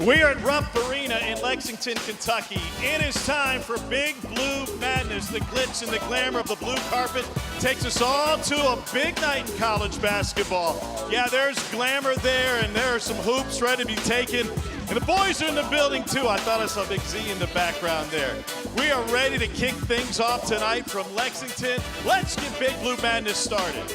We are at Rupp Arena in Lexington, Kentucky. It is time for Big Blue Madness. The glitz and the glamour of the blue carpet takes us all to a big night in college basketball. Yeah, there's glamour there, and there are some hoops ready to be taken. And the boys are in the building, too. I thought I saw Big Z in the background there. We are ready to kick things off tonight from Lexington. Let's get Big Blue Madness started.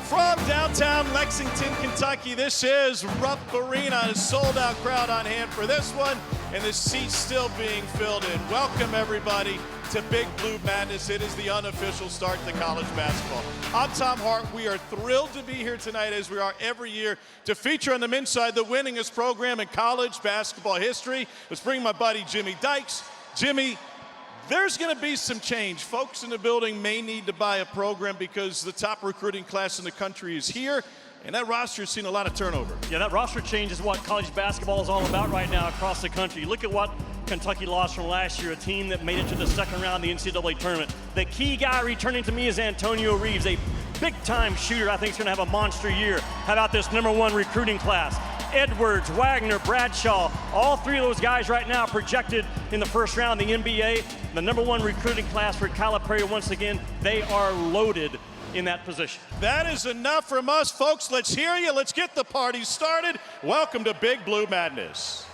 From downtown Lexington, Kentucky, this is Rupp Arena. A sold-out crowd on hand for this one, and the seats still being filled in. Welcome, everybody, to Big Blue Madness. It is the unofficial start to college basketball. I'm Tom Hart. We are thrilled to be here tonight, as we are every year, to feature on the men's side the winningest program in college basketball history. Let's bring my buddy Jimmy Dykes. Jimmy, there's going to be some change. Folks in the building may need to buy a program because the top recruiting class in the country is here, and that roster has seen a lot of turnover. Yeah, that roster change is what college basketball is all about right now across the country. Look at what Kentucky lost from last year, a team that made it to the second round of the NCAA tournament. The key guy returning to me is Antonio Reeves, a big-time shooter. I think he's going to have a monster year. How about this #1 recruiting class? Edwards, Wagner, Bradshaw, all three of those guys right now projected in the first round of the NBA. The #1 recruiting class for Calipari, once again, they are loaded in that position. That is enough from us, folks. Let's hear you. Let's get the party started. Welcome to Big Blue Madness.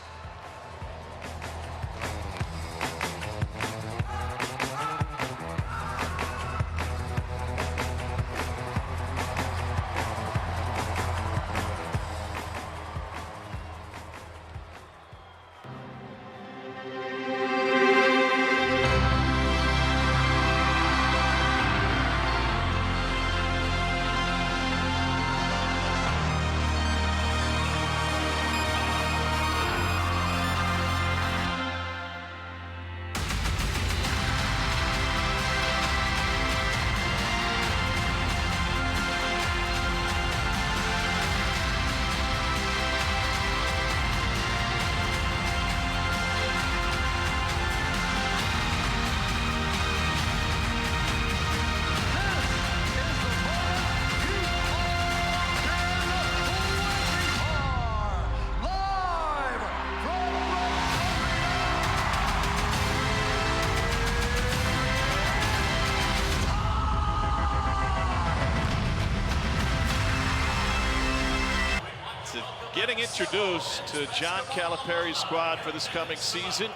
Getting introduced to John Calipari's squad for this coming season.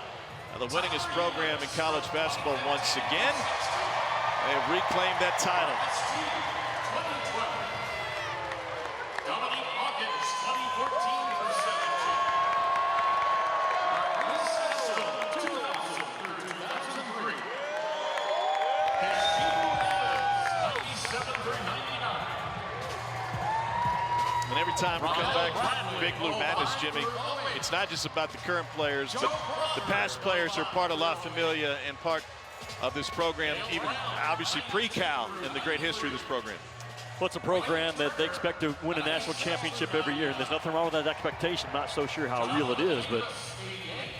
The winningest program in college basketball once again. They have reclaimed that title. And every time we come back from Big Blue Madness, Jimmy, it's not just about the current players, but the past players are part of La Familia and part of this program, even obviously pre-Cal in the great history of this program. Well, it's a program that they expect to win a national championship every year, and there's nothing wrong with that expectation. I'm not so sure how real it is, but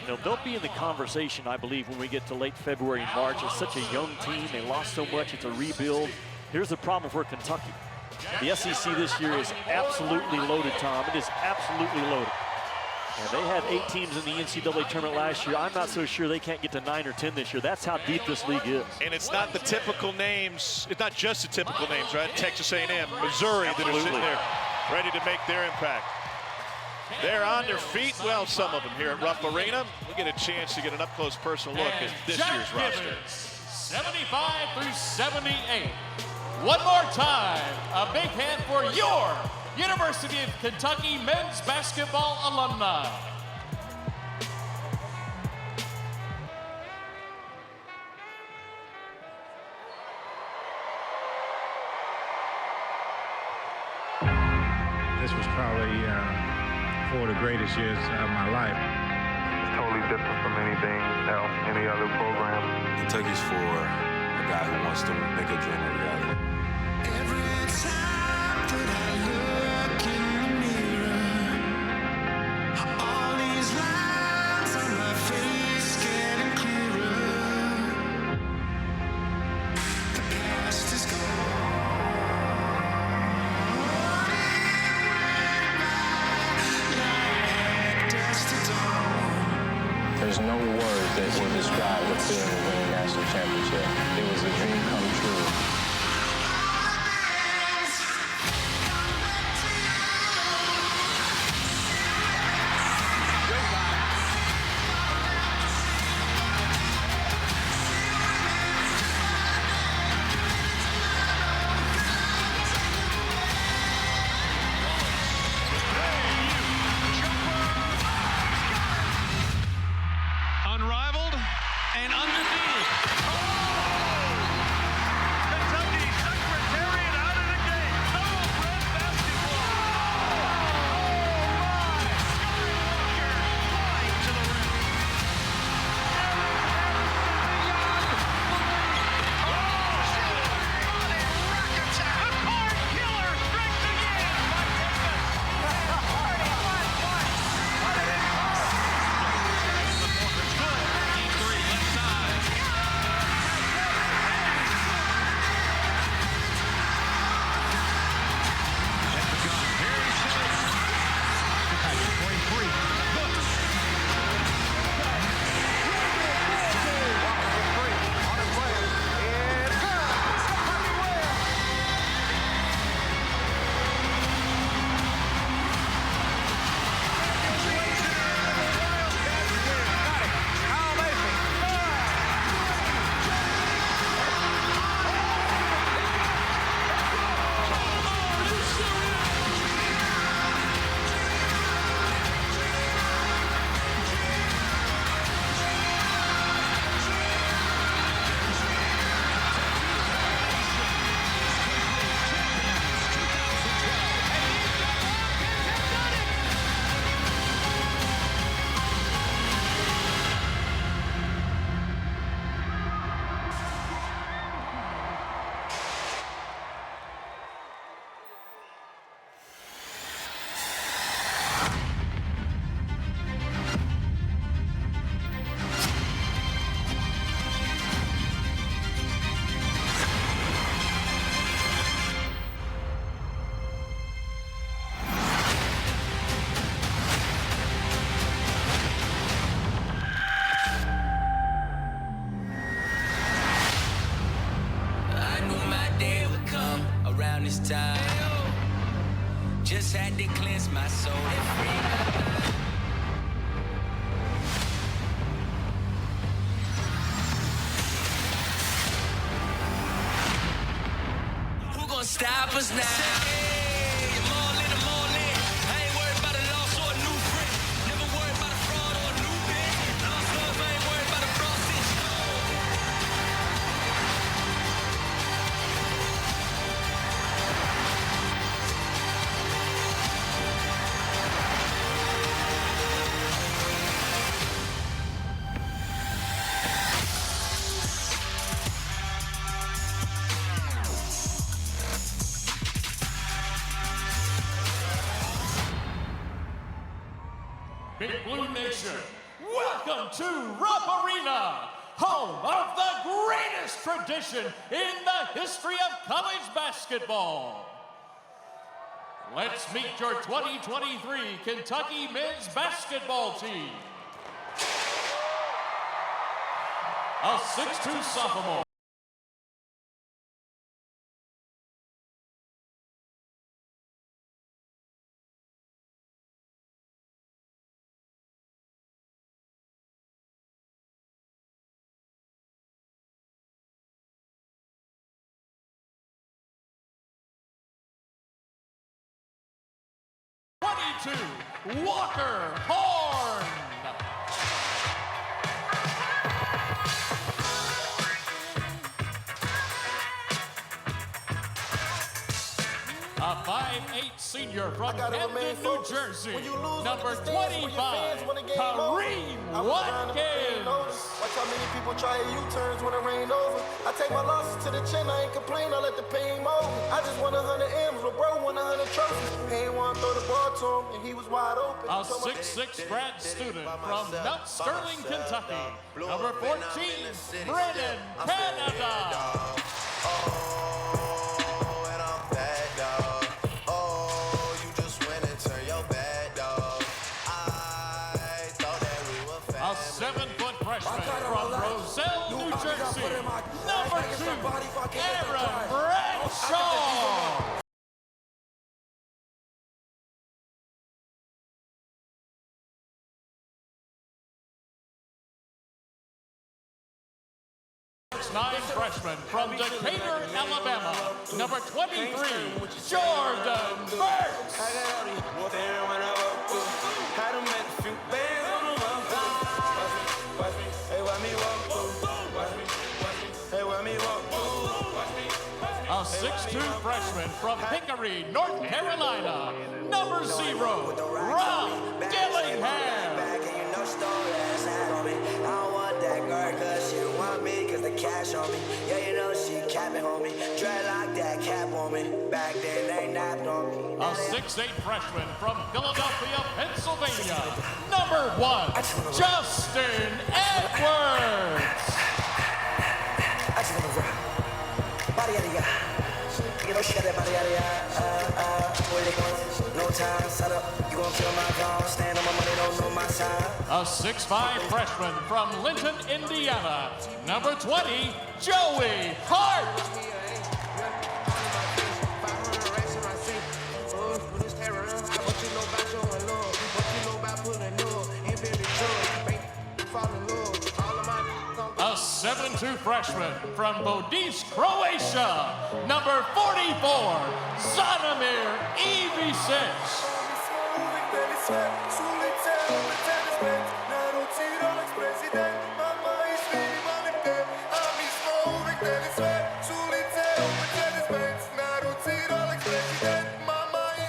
you know, they'll be in the conversation, I believe, when we get to late February and March. It's such a young team. They lost so much. It's a rebuild. Here's the problem for Kentucky. The SEC this year is absolutely loaded, Tom. It is absolutely loaded. And they had 8 teams in the NCAA tournament last year. I'm not so sure they can't get to 9 or 10 this year. That's how deep this league is. And it's not the typical names. It's not just the typical names, right? Texas A&M, Missouri, that are sitting there ready to make their impact. They're on their feet. Well, some of them here at Rupp Arena. We get a chance to get an up-close personal look at this year's roster. 75 through 78. One more time, a big hand for your University of Kentucky men's basketball alumni. This was probably 4 of the greatest years of my life. It's totally different from anything else, any other program. Kentucky's for a guy who wants to make a dream a reality. Every time that I look in the mirror, all these lines on my face getting clearer. 'Cause There's no words that will describe the feeling of winning a national championship. It was a dream come true. Unrivaled and undefeated. Kentucky Secretariat out of the gate. Thoroughbred basketball. Oh, my. Skywalker flying to the rim. Oh, shooter on a rack attack. A card killer strikes again. My goodness. 31 points. What an impact. This time, just had to cleanse my soul and free my mind. Who gonna stop us now? Hey, I'm all in, I'm all in. I ain't worried about a loss or a new friend. Never worried about a fraud or a new bitch. Lost love, I ain't worried about a fraud stitch. Big Blue Nation, welcome to Rupp Arena, home of the greatest tradition in the history of college basketball. Let's meet your 2023 Kentucky men's basketball team. A 6'2" sophomore. Walker Horn. A 5'8" senior from Camden, New Jersey, number 25, Kareem Watkins. Watch how many people try U-turns when it rain over. I take my losses to the chin, I ain't complain, I let the pain mold. I just want 100 M's, but bro won 100 trophies. He ain't want to throw the ball to him, and he was wide open. A 6'6" grad student from Mount Sterling, Kentucky, number 14, Brennan Canada. A A 7-foot freshman from Roselle, New Jersey, number 2, Aaron Bradshaw. 6'9" freshman from Decatur, Alabama, number 23, Jordan Burks. A 6'2" freshman from Hickory, North Carolina, number 0, Rob Dillingham. Cash on me, yeah, you know she capping on me. Dreadlock that cap on me. Back then they napped on me. A 6'8" freshman from Philadelphia, Pennsylvania, number 1, Justin Edwards. I just wanna rock. Body out of ya. You know she got that body out of ya. Where they going? No time, set up. You gon' kill my dog. Stand on my money, don't know my time. A 6'5" freshman from Linton, Indiana, number 20, Joey Hart. A 7'2" freshman from Bodis, Croatia, number 44, Zanimir Ivičić.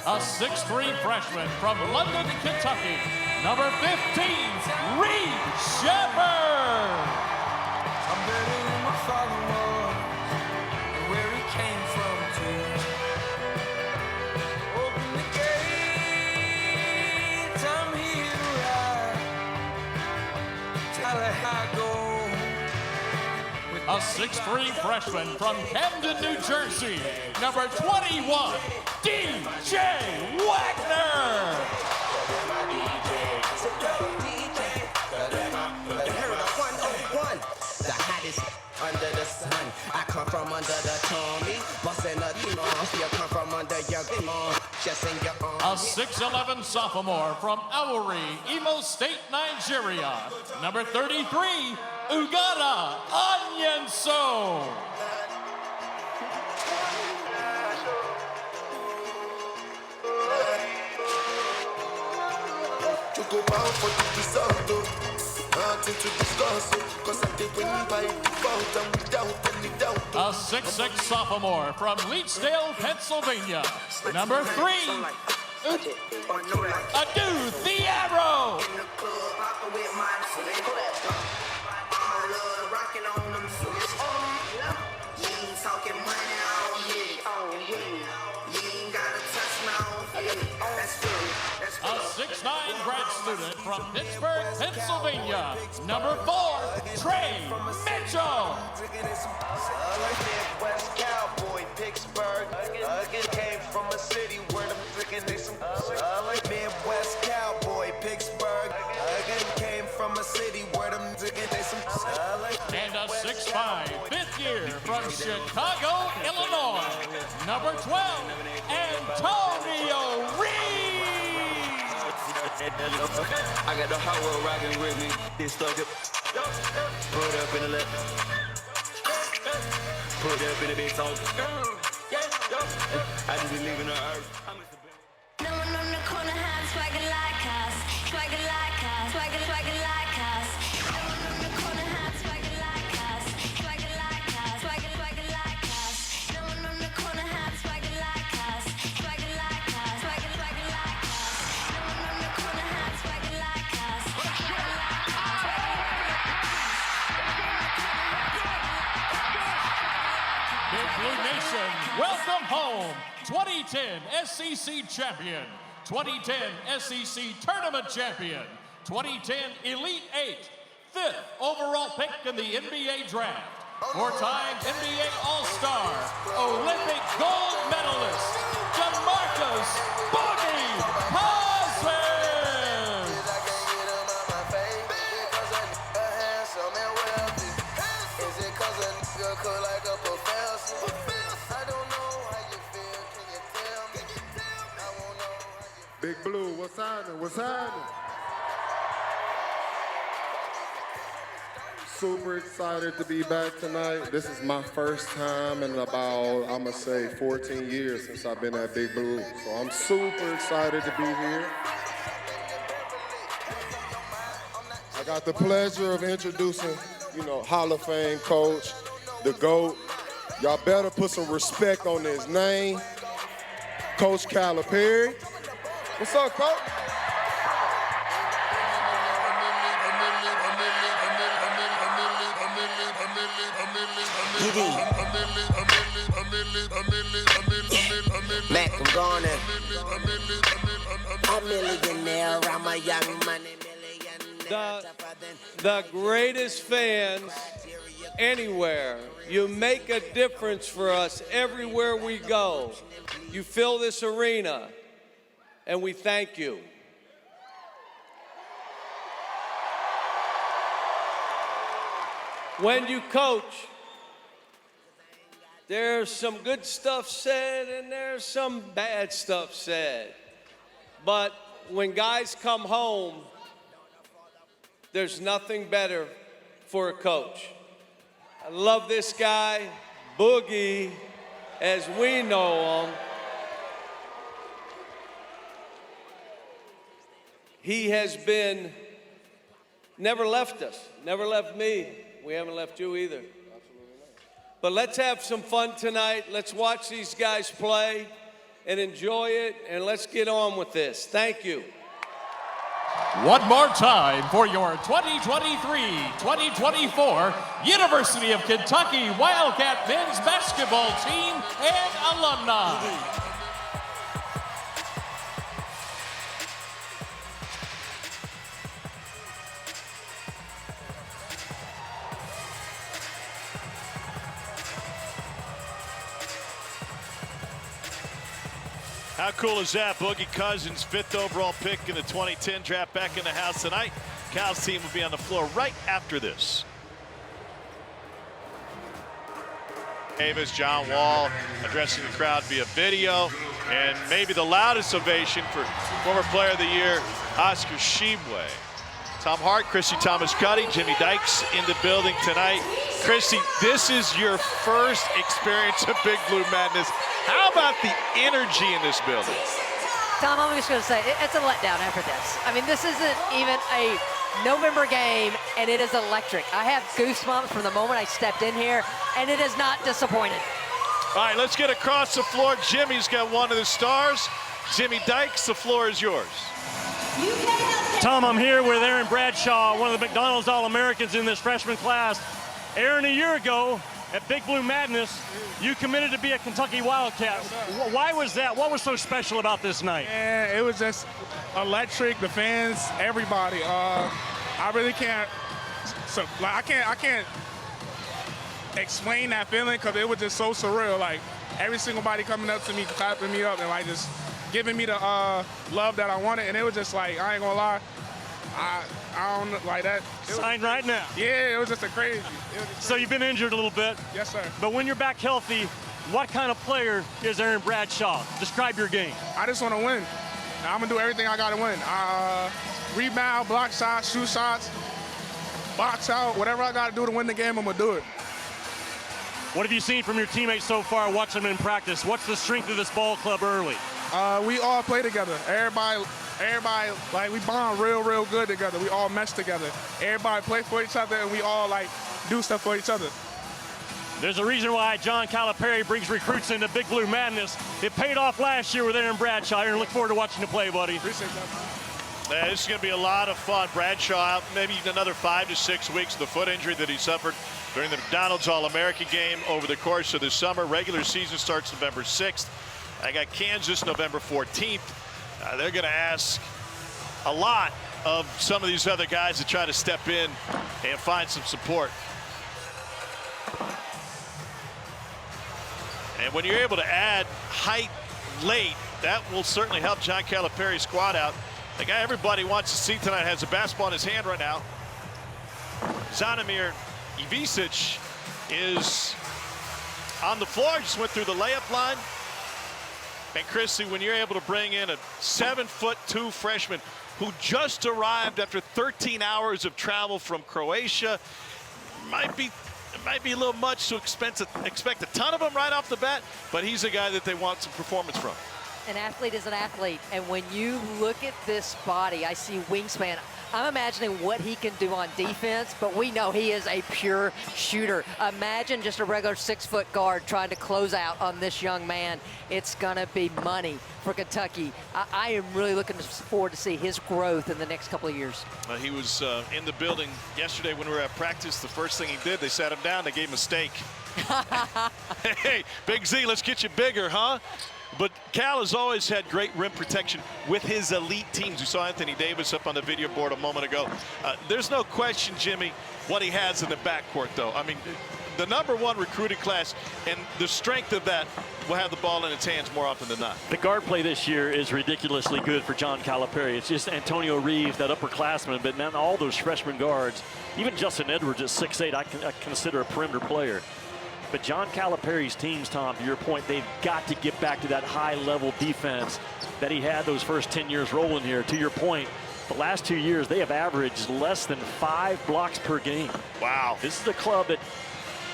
A 6'3" freshman from London, Kentucky, number 15, Reed Shepherd. I'm better than my father was, and where he came from too. Open the gates, I'm here to ride. Tell her how I go. A 6'3" freshman from Camden, New Jersey, number 21, DJ Wagner. The hottest under the sun. I come from under the Tommy. Bustin' a demon. You come from under your demon. Just in your arm. A 6'11" sophomore from Awori, Imo State, Nigeria, number 33, Uganda Onyenso. Nothing to discuss, cause I did win by default and without any doubt. A 6'6" sophomore from Leetsdale, Pennsylvania, number 3, Adu the Arrow. A 6'9" grad student from Pittsburgh, Pennsylvania, number 4, Trey Mitchell. West Cowboy, Pittsburgh. Again came from a city where them freaking they some. Midwest Cowboy, Pittsburgh. Again came from a city where them freaking they some. And a 6'5", fifth year from Chicago, Illinois, number 12, Antonio Reed. I got the hot world rocking with me. They stuck it. Put up in the left. Put up in the big talk. I just be leaving the earth. No one on the corner has swagger like us. Swagger like us. Swagger like us. No one on the corner has swagger like us. Swagger like us. Swagger like us. No one on the corner has swagger like us. Swagger like us. Swagger like us. No one on the corner has swagger like us. Swagger like us. Big Blue Nation, welcome home. 2010 SEC champion, 2010 SEC tournament champion, 2010 Elite 8, 5th overall pick in the NBA draft, 4-time NBA All-Star, Olympic gold medalist, DeMarcus Boogie Cousins. Blue, what's happening? What's happening? Super excited to be back tonight. This is my first time in about, I'm gonna say 14 years since I've been at Big Blue. So I'm super excited to be here. I got the pleasure of introducing, Hall of Fame coach, the GOAT. Y'all better put some respect on his name. Coach Calipari. What's up, Coach? Mac, I'm gone. A millionaire, I'm a young money millionaire. The greatest fans anywhere. You make a difference for us everywhere we go. You fill this arena, and we thank you. When you coach, there's some good stuff said and there's some bad stuff said. But when guys come home, there's nothing better for a coach. I love this guy, Boogie, as we know him. He has never left us, never left me. We haven't left you either. But let's have some fun tonight. Let's watch these guys play and enjoy it, and let's get on with this. Thank you. One more time for your 2023-2024 University of Kentucky Wildcat men's basketball team and alumni. How cool is that? Boogie Cousins, 5th overall pick in the 2010 draft, back in the house tonight. Cal's team will be on the floor right after this. Davis, John Wall addressing the crowd via video, and maybe the loudest ovation for former player of the year, Oscar Tshiebwe. Tom Hart, Chrissy Thomas-Cuddy, Jimmy Dykes in the building tonight. Chrissy, this is your first experience of Big Blue Madness. How about the energy in this building? Tom, I'm just going to say, it's a letdown after this. I mean, this isn't even a November game, and it is electric. I have goosebumps from the moment I stepped in here, and it is not disappointed. All right, let's get across the floor. Jimmy's got one of the stars. Jimmy Dykes, the floor is yours. Tom, I'm here with Aaron Bradshaw, one of the McDonald's All-Americans in this freshman class. Aaron, a year ago at Big Blue Madness, you committed to be a Kentucky Wildcat. Why was that? What was so special about this night? Yeah, it was just electric. The fans, everybody. I really can't. I can't explain that feeling because it was just so surreal. Like every single body coming up to me, clapping me up, and like just giving me the love that I wanted. And it was just like, I ain't gonna lie, I don't like that. Signed right now. Yeah, it was just a crazy. So you've been injured a little bit. Yes, sir. But when you're back healthy, what kind of player is Aaron Bradshaw? Describe your game. I just want to win. I'm gonna do everything I gotta win. Rebound, block shots, shoot shots, box out, whatever I gotta do to win the game, I'm gonna do it. What have you seen from your teammates so far watching them in practice? What's the strength of this ball club early? We all play together. Everybody, like, we bond real good together. We all mesh together. Everybody play for each other, and we all, like, do stuff for each other. There's a reason why John Calipari brings recruits into Big Blue Madness. It paid off last year with Aaron Bradshaw, and look forward to watching you play, buddy. Appreciate that. Yeah, this is going to be a lot of fun. Bradshaw out maybe another 5 to 6 weeks. The foot injury that he suffered during the McDonald's All-American game over the course of the summer. Regular season starts November 6th. I got Kansas November 14th. They're going to ask a lot of some of these other guys to try to step in and find some support. And when you're able to add height late, that will certainly help John Calipari's squad out. The guy everybody wants to see tonight has a basketball in his hand right now. Zvonimir Ivisic is on the floor, just went through the layup line. And Chrissy, when you're able to bring in a 7'2" freshman who just arrived after 13 hours of travel from Croatia, it might be a little much to expect a ton of them right off the bat, but he's a guy that they want some performance from. An athlete is an athlete, and when you look at this body, I see wingspan. I'm imagining what he can do on defense, but we know he is a pure shooter. Imagine just a regular 6-foot guard trying to close out on this young man. It's gonna be money for Kentucky. I am really looking forward to see his growth in the next couple of years. He was in the building yesterday when we were at practice. The first thing he did, they sat him down, they gave him a steak. Hey, Big Z, let's get you bigger, huh? But Cal has always had great rim protection with his elite teams. You saw Anthony Davis up on the video board a moment ago. There's no question, Jimmy, what he has in the backcourt, though. I mean, the #1 recruiting class, and the strength of that will have the ball in its hands more often than not. The guard play this year is ridiculously good for John Calipari. It's just Antonio Reeves, that upperclassman, but man, all those freshman guards, even Justin Edwards at 6'8", I consider a perimeter player. But John Calipari's teams, Tom, to your point, they've got to get back to that high-level defense that he had those first 10 years rolling here. To your point, the last 2 years, they have averaged less than 5 blocks per game. Wow. This is a club that,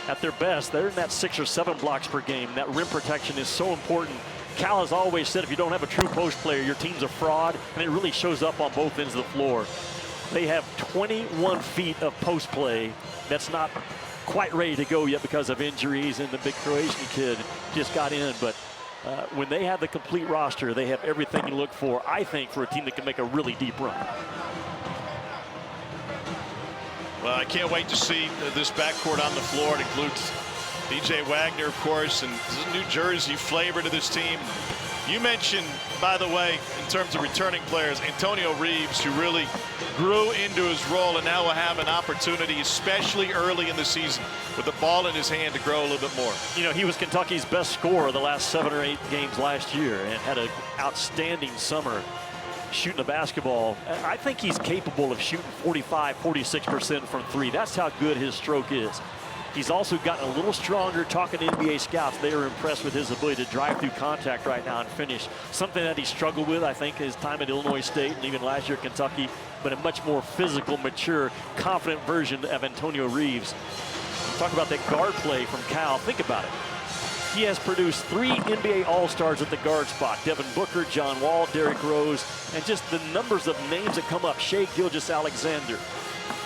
at their best, they're in that 6 or 7 blocks per game. That rim protection is so important. Cal has always said if you don't have a true post player, your team's a fraud, and it really shows up on both ends of the floor. They have 21 feet of post play that's not quite ready to go yet because of injuries, and the big Croatian kid just got in. But when they have the complete roster, they have everything you look for, I think, for a team that can make a really deep run. Well, I can't wait to see this backcourt on the floor. It includes DJ Wagner, of course, and New Jersey flavor to this team. You mentioned, by the way, in terms of returning players, Antonio Reeves, who really grew into his role and now will have an opportunity, especially early in the season, with the ball in his hand to grow a little bit more. You know, he was Kentucky's best scorer the last 7 or 8 games last year and had an outstanding summer shooting the basketball. I think he's capable of shooting 45, 46% from 3. That's how good his stroke is. He's also gotten a little stronger. Talking to NBA scouts, they are impressed with his ability to drive through contact right now and finish. Something that he struggled with, I think, his time at Illinois State and even last year at Kentucky, but a much more physical, mature, confident version of Antonio Reeves. Talk about that guard play from Cal. Think about it. He has produced 3 NBA All-Stars at the guard spot. Devin Booker, John Wall, Derrick Rose, and just the numbers of names that come up. Shai Gilgeous-Alexander,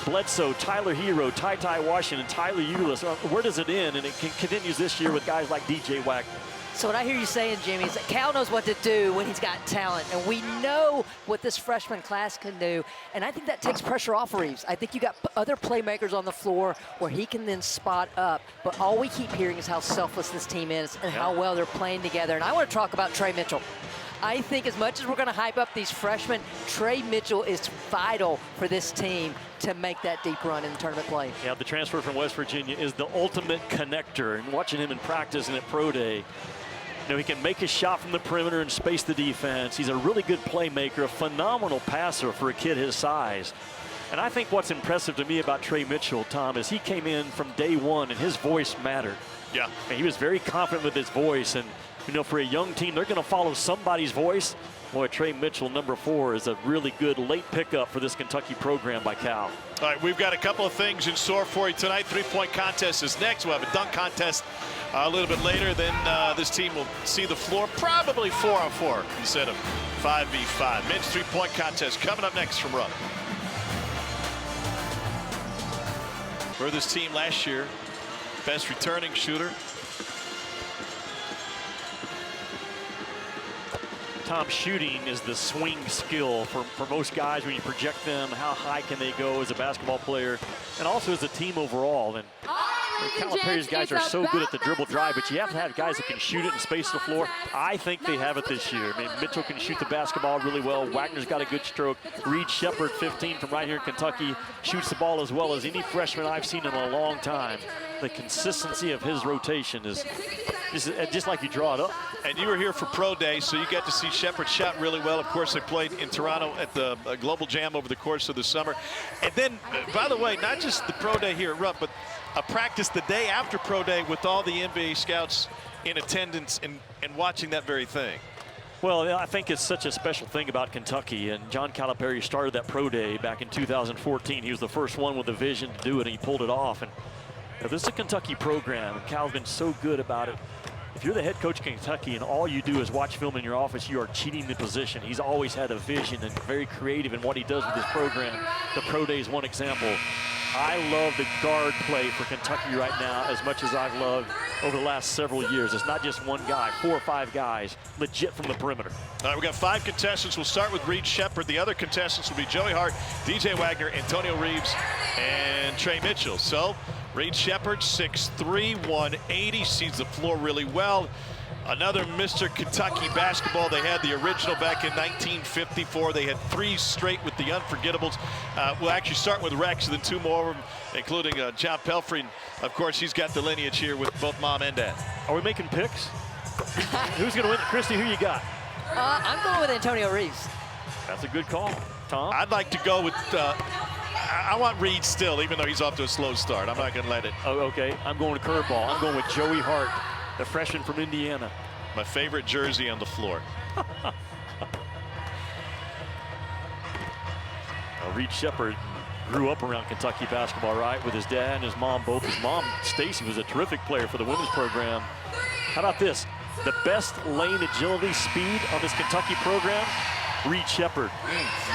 Bledsoe, Tyler Hero, Ty Washington, Tyler Ulis. Where does it end? And it continues this year with guys like DJ Wagner. So what I hear you saying, Jimmy, is that Cal knows what to do when he's got talent. And we know what this freshman class can do. And I think that takes pressure off Reeves. I think you got other playmakers on the floor where he can then spot up. But all we keep hearing is how selfless this team is and how well they're playing together. And I want to talk about Trey Mitchell. I think as much as we're going to hype up these freshmen, Trey Mitchell is vital for this team to make that deep run in tournament play. Yeah, the transfer from West Virginia is the ultimate connector. And watching him in practice and at Pro Day, you know, he can make a shot from the perimeter and space the defense. He's a really good playmaker, a phenomenal passer for a kid his size. And I think what's impressive to me about Trey Mitchell, Tom, is he came in from day one and his voice mattered. Yeah. And he was very confident with his voice. And, you know, for a young team, they're going to follow somebody's voice. Boy, Trey Mitchell, #4, is a really good late pickup for this Kentucky program by Cal. All right, we've got a couple of things in store for you tonight. 3-point contest is next. We'll have a dunk contest a little bit later. Then this team will see the floor probably 4-on-4 instead of 5v5. Men's 3-point contest coming up next from Rupp. For this team last year, best returning shooter. Tom, shooting is the swing skill for most guys when you project them. How high can they go as a basketball player and also as a team overall? And Calipari's guys are so good at the dribble drive, but you have to have guys that can shoot it and space the floor. I think they have it this year. I mean, Mitchell can shoot the basketball really well. Wagner's got a good stroke. Reed Sheppard, 15 from right here in Kentucky, shoots the ball as well as any freshman I've seen in a long time. The consistency of his rotation is just like you draw it up. And you were here for Pro Day, so you got to see Sheppard shot really well. Of course, they played in Toronto at the Global Jam over the course of the summer. And then, by the way, not just the Pro Day here at Rupp, but a practice the day after Pro Day with all the NBA scouts in attendance and watching that very thing. Well, I think it's such a special thing about Kentucky, and John Calipari started that pro day back in 2014. He was the first one with a vision to do it, and he pulled it off. And this is a Kentucky program, and Cal's been so good about it. If you're the head coach of Kentucky and all you do is watch film in your office, you are cheating the position. He's always had a vision and very creative in what he does with his program. The pro day is one example. I love the guard play for Kentucky right now as much as I've loved over the last several years. It's not just one guy, 4 or 5 guys legit from the perimeter. All right, we've got 5 contestants. We'll start with Reed Shepard. The other contestants will be Joey Hart, DJ Wagner, Antonio Reeves, and Trey Mitchell. So Reed Shepard, 6'3", 180, sees the floor really well. Another Mr. Kentucky basketball. They had the original back in 1954. They had 3 straight with the unforgettables. We'll actually start with Rex, and then 2 more of them, including John Pelfrey. And of course, he's got the lineage here with both mom and dad. Are we making picks? Who's going to win? Christy, who you got? I'm going with Antonio Reeves. That's a good call. Tom? I'd like to go with, I want Reed still, even though he's off to a slow start. I'm not going to let it. Oh, okay. I'm going to curveball. I'm going with Joey Hart, the freshman from Indiana. My favorite jersey on the floor. Reed Shepard grew up around Kentucky basketball, right, with his dad and his mom both. His mom, Stacy, was a terrific player for the women's program. How about this? The best lane agility speed on this Kentucky program, Reed Shepard.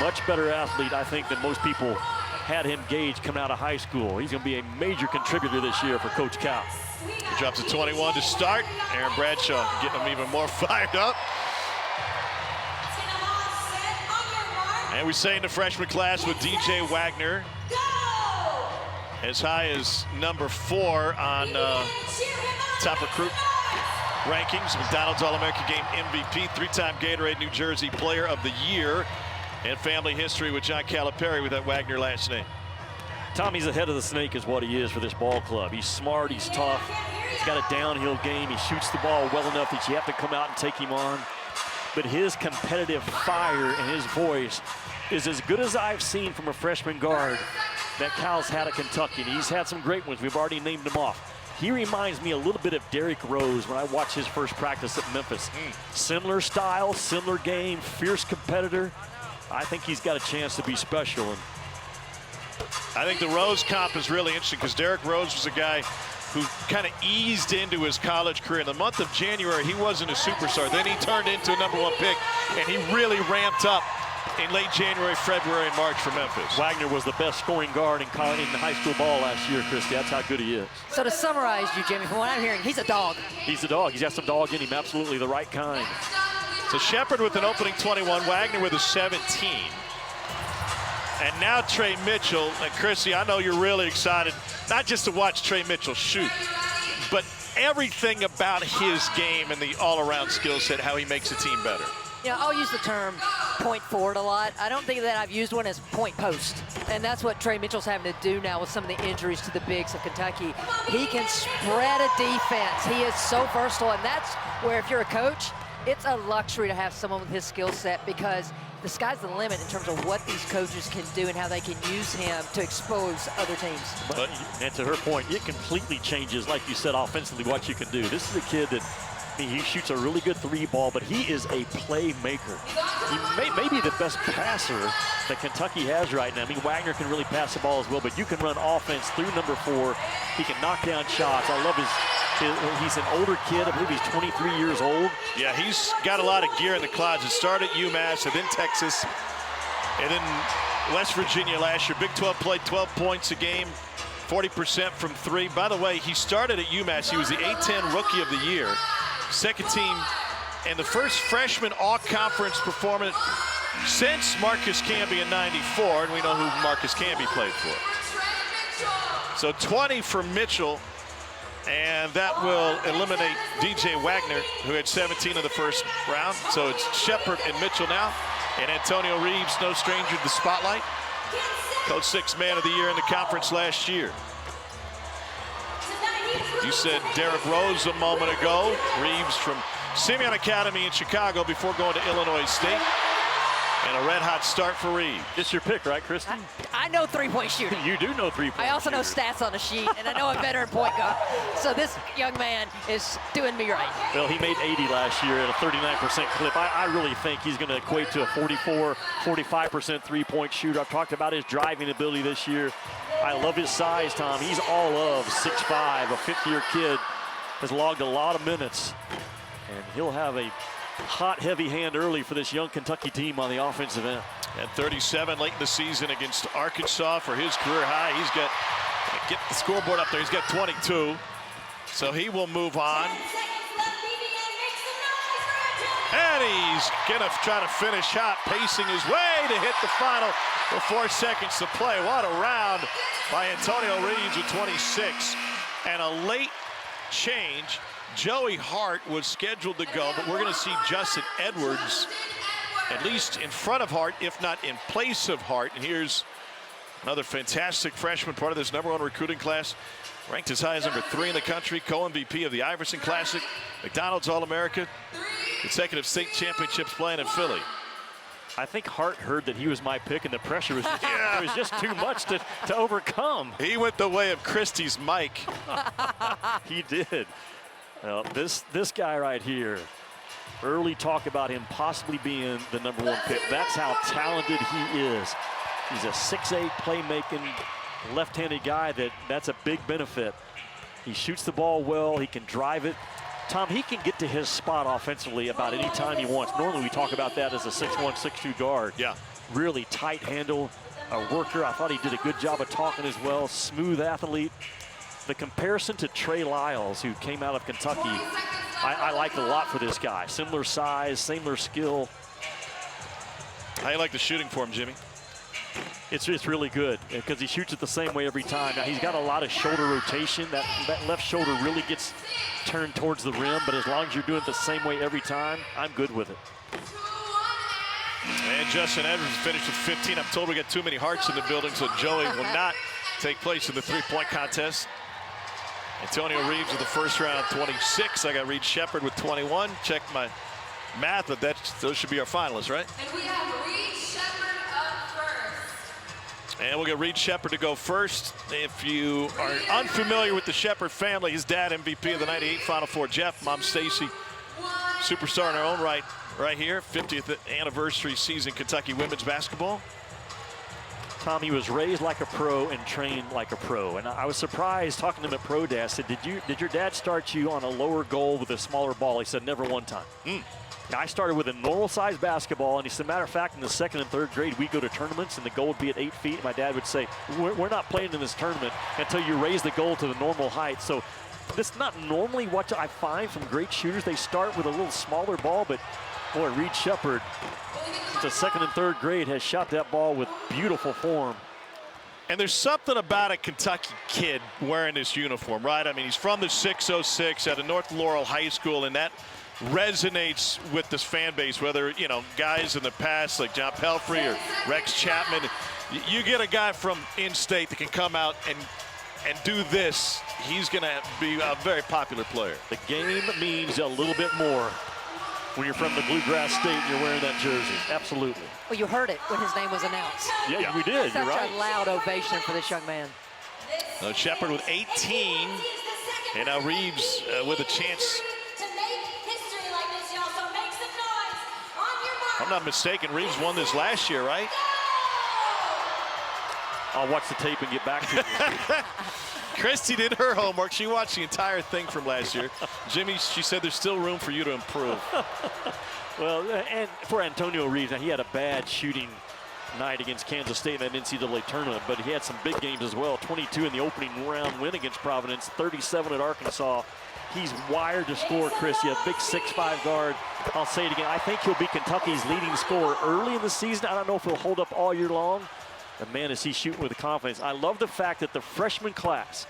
Much better athlete, I think, than most people had him gauged coming out of high school. He's going to be a major contributor this year for Coach Cal. He drops a 21 to start. Aaron Bradshaw getting him even more fired up. And we say in the freshman class with DJ Wagner as high as number 4 on top recruit rankings. McDonald's All-American Game MVP, 3-time Gatorade New Jersey Player of the Year, and family history with John Calipari with that Wagner last name. Tommy's the head of the snake is what he is for this ball club. He's smart, he's tough, he's got a downhill game, he shoots the ball well enough that you have to come out and take him on. But his competitive fire and his voice is as good as I've seen from a freshman guard that Cal's had at Kentucky. And he's had some great ones. We've already named them off. He reminds me a little bit of Derrick Rose when I watched his first practice at Memphis. Similar style, similar game, fierce competitor. I think he's got a chance to be special. And I think the Rose comp is really interesting because Derrick Rose was a guy who kind of eased into his college career. In the month of January, he wasn't a superstar. Then he turned into a #1 pick, and he really ramped up in late January, February, and March for Memphis. Wagner was the best scoring guard in high school ball last year, Christy. That's how good he is. So to summarize you, Jimmy, from what I'm hearing, he's a dog. He's a dog. He's got some dog in him, absolutely the right kind. So Shepard with an opening 21, Wagner with a 17. And now Trey Mitchell. And Chrissy, I know you're really excited, not just to watch Trey Mitchell shoot, but everything about his game and the all-around skill set, how he makes the team better. You know, I'll use the term point forward a lot. I don't think that I've used one as point post. And that's what Trey Mitchell's having to do now with some of the injuries to the bigs of Kentucky. He can spread a defense. He is so versatile, and that's where if you're a coach, it's a luxury to have someone with his skill set because the sky's the limit in terms of what these coaches can do and how they can use him to expose other teams. But, and to her point, it completely changes, like you said, offensively what you can do. This is a kid that, I mean, he shoots a really good 3 ball, but he is a playmaker. He may be the best passer that Kentucky has right now. I mean, Wagner can really pass the ball as well, but you can run offense through #4. He can knock down shots. I love he's an older kid. I believe he's 23 years old. Yeah, he's got a lot of gear in the closet. Started at UMass and then Texas and then West Virginia last year. Big 12 played 12 points a game, 40% from 3. By the way, he started at UMass. He was the A-10 Rookie of the Year, second team, and the first freshman all-conference performance since Marcus Camby in '94, and we know who Marcus Camby played for. So 20 for Mitchell. And that will eliminate DJ Wagner, who had 17 in the first round. So it's Shepard and Mitchell now. And Antonio Reeves, no stranger to the spotlight. Coach 6th Man of the Year in the conference last year. You said Derrick Rose a moment ago. Reeves from Simeon Academy in Chicago before going to Illinois State. And a red-hot start for Reeves. It's your pick, right, Christy? I know three-point shooting. You do know three-point I also know stats on the sheet, and I know a veteran point guard. So this young man is doing me right. Well, he made 80 last year at a 39% clip. I really think he's going to equate to a 44, 45% three-point shooter. I've talked about his driving ability this year. I love his size, Tom. He's all of 6'5", a fifth-year kid. Has logged a lot of minutes, and he'll have a hot, heavy hand early for this young Kentucky team on the offensive end. And 37 late in the season against Arkansas for his career high. He's got, get the scoreboard up there, he's got 22. So he will move on. And he's gonna try to finish hot, pacing his way to hit the final with 4 seconds to play. What a round by Antonio Reeves with 26. And a late change. Joey Hart was scheduled to go, but we're going to see Justin Edwards at least in front of Hart, if not in place of Hart. And here's another fantastic freshman, part of this #1 recruiting class, ranked as high as number 3 in the country, co-MVP of the Iverson Classic, McDonald's All-America, consecutive state championships playing in Philly. I think Hart heard that he was my pick, and the pressure was just, it was just too much to overcome. He went the way of Christie's Mike. He did. Well, this guy right here, early talk about him possibly being the #1 pick. That's how talented he is. He's a 6'8" playmaking left-handed guy. That's a big benefit. He shoots the ball well. He can drive it. Tom, he can get to his spot offensively about any time he wants. Normally we talk about that as a 6'1", 6'2" guard. Yeah. Really tight handle, a worker. I thought he did a good job of talking as well. Smooth athlete. The comparison to Trey Lyles, who came out of Kentucky, I like a lot for this guy. Similar size, similar skill. How you like the shooting for him, Jimmy? It's really good because he shoots it the same way every time. Now, he's got a lot of shoulder rotation. That left shoulder really gets turned towards the rim, but as long as you're doing it the same way every time, I'm good with it. And Justin Edwards finished with 15. I'm told we got too many Hearts in the building, so Joey will not take place in the three-point contest. Antonio Reeves with the first round, 26. I got Reed Shepard with 21. Check my math, but those should be our finalists, right? And we have Reed Shepard up first. And we'll get Reed Shepard to go first. If you are unfamiliar with the Shepard family, his dad, MVP of the '98 Final Four, Jeff, mom, Stacy, superstar in her own right here, 50th anniversary season Kentucky women's basketball. Tom, he was raised like a pro and trained like a pro. And I was surprised talking to him at Pro Day. I said, did your dad start you on a lower goal with a smaller ball? He said, never one time. Now, I started with a normal-sized basketball, and he said, matter of fact, in the 2nd and 3rd grade, we'd go to tournaments, and the goal would be at 8 feet. And my dad would say, we're not playing in this tournament until you raise the goal to the normal height. So that's not normally what I find from great shooters. They start with a little smaller ball, but boy, Reed Shepard, since the 2nd and 3rd grade, has shot that ball with beautiful form. And there's something about a Kentucky kid wearing this uniform, right? I mean, he's from the 606 out of North Laurel High School, and that resonates with this fan base, whether, you know, guys in the past like John Pelfrey or Rex Chapman. You get a guy from in-state that can come out and do this, he's going to be a very popular player. The game means a little bit more when you're from the Bluegrass State and you're wearing that jersey. Absolutely. Well, you heard it when his name was announced. Yeah, we did. Such You're right. a loud ovation for this young man. Shepard with 18, and now Reeves with a chance. If I'm not mistaken, Reeves won this last year, right? I'll watch the tape and get back to you. Christy did her homework. She watched the entire thing from last year. Jimmy, she said there's still room for you to improve. Well, and for Antonio Reeves, he had a bad shooting night against Kansas State in that NCAA tournament, but he had some big games as well. 22 in the opening round win against Providence, 37 at Arkansas. He's wired to score, Chris. You have big 6'5" guard. I'll say it again. I think he'll be Kentucky's leading scorer early in the season. I don't know if he'll hold up all year long. But man, is he shooting with confidence. I love the fact that the freshman class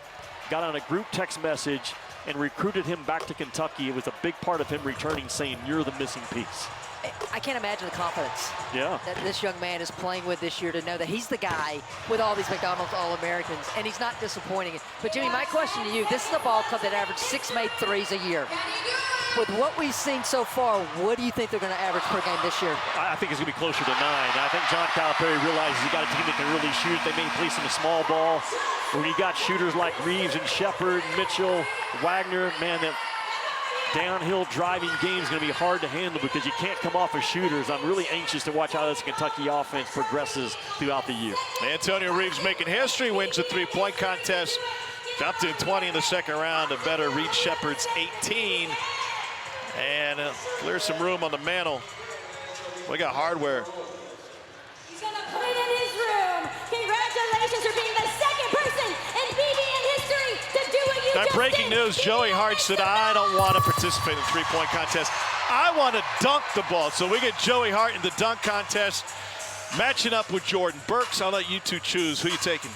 got on a group text message and recruited him back to Kentucky. It was a big part of him returning, saying, you're the missing piece. I can't imagine the confidence that this young man is playing with this year, to know that he's the guy with all these McDonald's All-Americans, and he's not disappointing. But, Jimmy, my question to you, this is a ball club that averaged 6 made threes a year. With what we've seen so far, what do you think they're going to average per game this year? I think it's going to be closer to 9. I think John Calipari realizes he's got a team that can really shoot. They may play some small ball. When you got shooters like Reeves and Shepard, Mitchell, Wagner, man, that downhill driving game is going to be hard to handle because you can't come off of shooters. I'm really anxious to watch how this Kentucky offense progresses throughout the year. Antonio Reeves making history, wins the three-point contest. Jumped in 20 in the second round, a better Reed Shepard's 18. And clear some room on the mantle. We got hardware. He's gonna put it in his room. Congratulations for being the second person in BBN history to do what you Now, just breaking did. news, Joey Hart said, I don't want to participate in the three-point contest. I want to dunk the ball. So we get Joey Hart in the dunk contest, matching up with Jordan Burks. I'll let you two choose. Who you taking?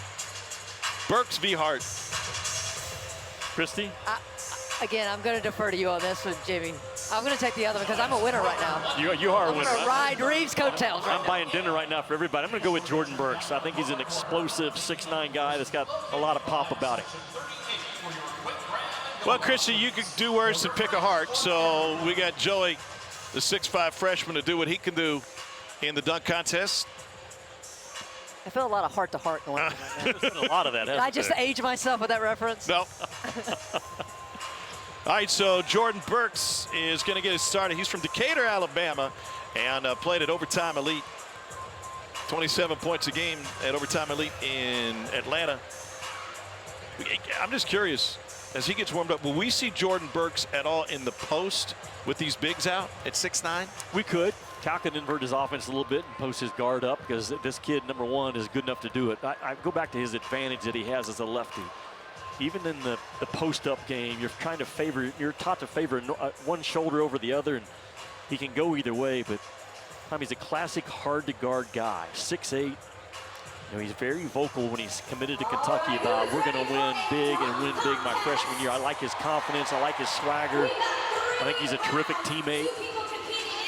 Burks v. Hart. Christy? Again, I'm going to defer to you on this one, Jimmy. I'm going to take the other one because I'm a winner right now. You are a winner. I'm going to ride Reeves' coattails right I'm buying dinner right now for everybody. I'm going to go with Jordan Burks. I think he's an explosive 6'9" guy that's got a lot of pop about him. Well, Christy, you could do worse than pick a Hart. So we got Joey, the 6'5" freshman, to do what he can do in the dunk contest. I feel a lot of heart-to-heart going on right now. There's been a lot of that, Did I just age myself with that reference? No. All right, so Jordan Burks is going to get it started. He's from Decatur, Alabama, and played at Overtime Elite. 27 points a game at Overtime Elite in Atlanta. I'm just curious, as he gets warmed up, will we see Jordan Burks at all in the post with these bigs out at 6'9"? We could. Cal can invert his offense a little bit and post his guard up because this kid, number one, is good enough to do it. I go back to his advantage that he has as a lefty. Even in the post-up game, you're taught to favor one shoulder over the other, and he can go either way, but he's a classic hard-to-guard guy, 6'8". You know, he's very vocal when he's committed to Kentucky about we're going to win big and win big my freshman year. I like his confidence. I like his swagger. I think he's a terrific teammate.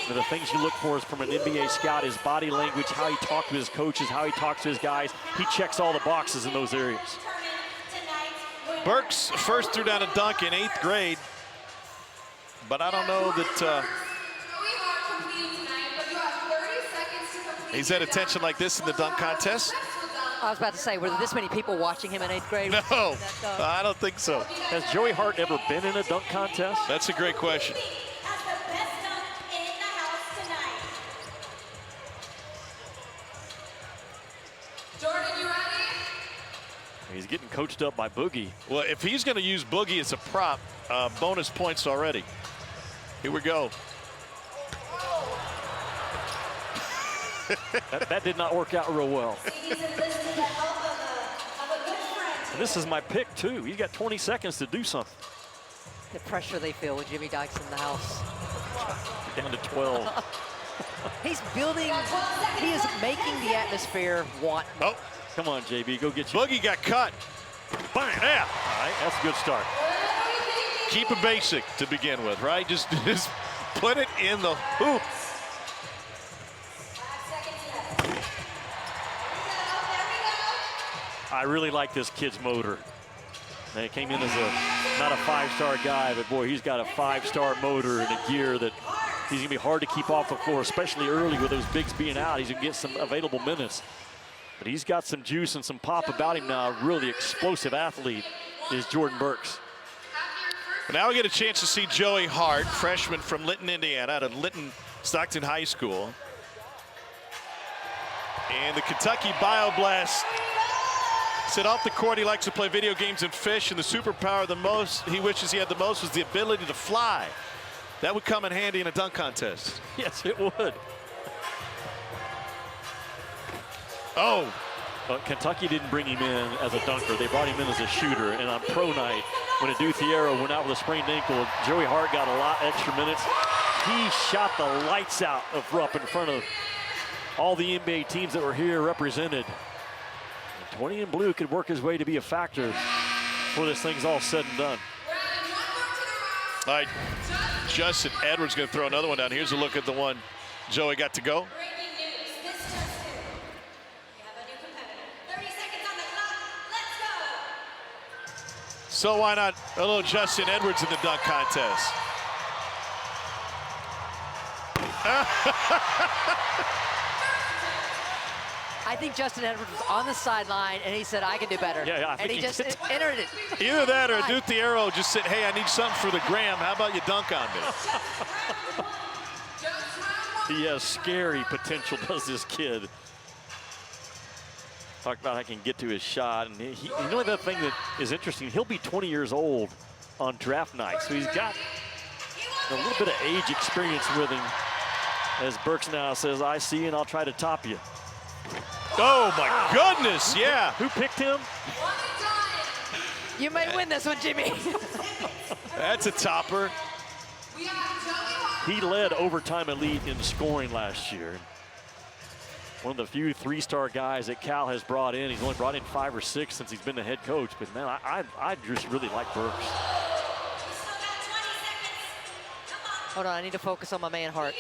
The things you look for is from an NBA scout, his body language, how he talks to his coaches, how he talks to his guys. He checks all the boxes in those areas. Burks first threw down a dunk in 8th grade, but I don't know that he's had attention like this in the dunk contest. I was about to say, were there this many people watching him in 8th grade? No, I don't think so. Has Joey Hart ever been in a dunk contest? That's a great question. He's getting coached up by Boogie. Well, if he's going to use Boogie as a prop, bonus points already. Here we go. that did not work out real well. And this is my pick, too. He's got 20 seconds to do something. The pressure they feel with Jimmy Dykes in the house. Down to 12. He's building, he is making the atmosphere want more. Oh. Come on, JB, go get you. Boogie got cut. Bang, yeah. All right, that's a good start. Keep it basic to begin with, right? Just put it in the hoop. I really like this kid's motor. He came in as not a 5-star guy, but boy, he's got a 5-star motor and a gear that he's gonna be hard to keep off the floor, especially early with those bigs being out. He's gonna get some available minutes. But he's got some juice and some pop about him now. A really explosive athlete is Jordan Burks. Now we get a chance to see Joey Hart, freshman from Linton, Indiana, out of Linton Stockton High School. And the Kentucky BioBlast said off the court he likes to play video games and fish, and the superpower he wishes he had the most was the ability to fly. That would come in handy in a dunk contest. Yes, it would. Oh. Well, Kentucky didn't bring him in as a dunker. They brought him in as a shooter. And on pro night, when Aduthiero went out with a sprained ankle, Joey Hart got a lot extra minutes. He shot the lights out of Rupp in front of all the NBA teams that were here represented. 20 in blue could work his way to be a factor before this thing's all said and done. All right, Justin Edwards going to throw another one down. Here's a look at the one Joey got to go. So why not a little Justin Edwards in the dunk contest? I think Justin Edwards was on the sideline, and he said, I can do better. Yeah, I and he just entered it. Either that or Dutiero just said, hey, I need something for the gram. How about you dunk on me? He has scary potential, does this kid. Talk about how he can get to his shot. And you know the thing that is interesting, he'll be 20 years old on draft night. So he's got a little bit of age experience with him. As Burks now says, I see you and I'll try to top you. Oh my goodness, yeah. Who picked him? You may win this one, Jimmy. That's a topper. He led overtime elite in scoring last year. One of the few three-star guys that Cal has brought in. He's only brought in 5 or 6 since he's been the head coach. But man, I just really like Burks. Hold on, I need to focus on my man Hart.